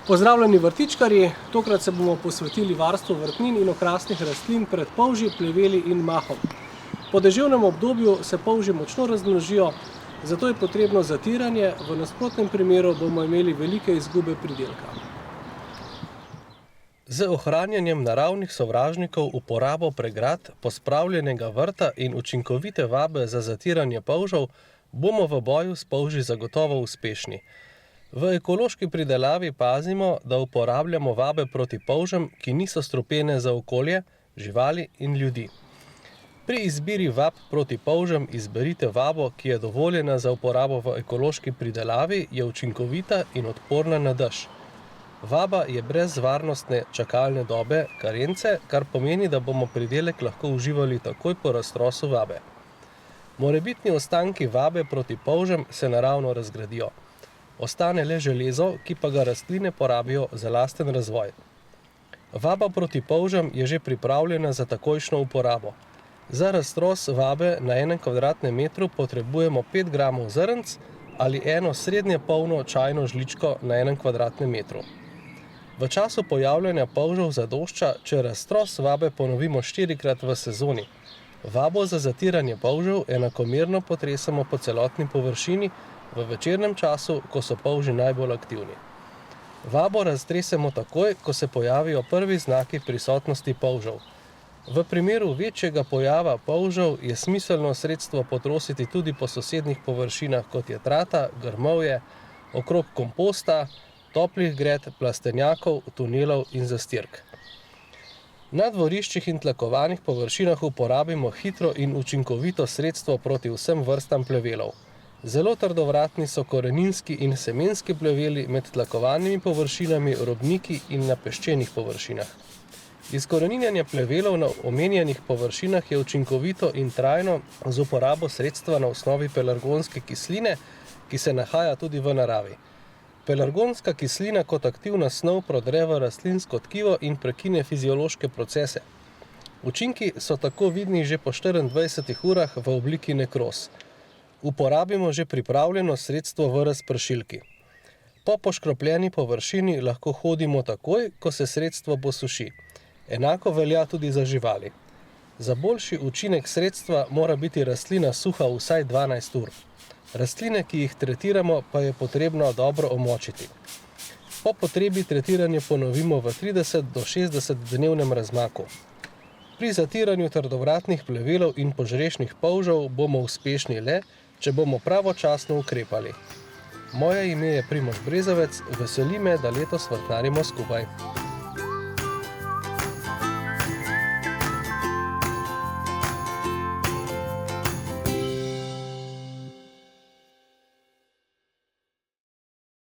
Pozdravljeni vrtičkarji, tokrat se bomo posvetili varstvu vrtnin in okrasnih rastlin pred polži, pleveli in mahom. Po deževnem obdobju se polži močno razmnožijo, zato je potrebno zatiranje, v nasprotnem primeru bomo imeli velike izgube pridelka. Z ohranjanjem naravnih sovražnikov, uporabo pregrad, pospravljenega vrta in učinkovite vabe za zatiranje polžev bomo v boju s polži zagotovo uspešni. V ekološki pridelavi pazimo, da uporabljamo vabe proti polžem, ki niso strupene za okolje, živali in ljudi. Pri izbiri vab proti polžem izberite vabo, ki je dovoljena za uporabo v ekološki pridelavi, je učinkovita in odporna na dež. Vaba je brez varnostne čakalne dobe, karence, kar pomeni, da bomo pridelek lahko uživali takoj po raztrosu vabe. Morebitni ostanki vabe proti polžem se naravno razgradijo. Ostane le železo, ki pa ga rastline porabijo za lasten razvoj. Vaba proti polžem je že pripravljena za takojšnjo uporabo. Za raztros vabe na 1 kvadratnem metru potrebujemo 5 gramov zrnc ali eno srednje polno čajno žličko na 1 kvadratnem metru. V času pojavljanja polžev zadošča, če raztros vabe ponovimo 4-krat v sezoni. Vabo za zatiranje polžev enakomerno potresemo po celotni površini v večernem času, ko so polži najbolj aktivni. Vabo raztresemo takoj, ko se pojavijo prvi znaki prisotnosti polžev. V primeru večjega pojava polžev je smiselno sredstvo potrositi tudi po sosednjih površinah, kot je trata, grmovje, okrog komposta, toplih gred, plastenjakov, tunelov in zastirk. Na dvoriščih in tlakovanih površinah uporabimo hitro in učinkovito sredstvo proti vsem vrstam plevelov. Zelo trdovratni so koreninski in semenski pleveli med tlakovanimi površinami, robniki in na peščenih površinah. Izkoreninjanje plevelov na omenjenih površinah je učinkovito in trajno z uporabo sredstva na osnovi pelargonske kisline, ki se nahaja tudi v naravi. Pelargonska kislina kot aktivna snov prodre v rastlinsko tkivo in prekine fiziološke procese. Učinki so tako vidni že po 24 urah v obliki nekroz. Uporabimo že pripravljeno sredstvo v razpršilki. Po poškropljeni površini lahko hodimo takoj, ko se sredstvo posuši. Enako velja tudi za živali. Za boljši učinek sredstva mora biti rastlina suha vsaj 12 ur. Rastline, ki jih tretiramo, pa je potrebno dobro omočiti. Po potrebi tretiranje ponovimo v 30 do 60 dnevnem razmaku. Pri zatiranju trdovratnih plevelov in požrešnih polžev bomo uspešni le, če bomo pravočasno ukrepali. Moje ime je Primož Brezovec, veseli me, da letos vrtnarimo skupaj.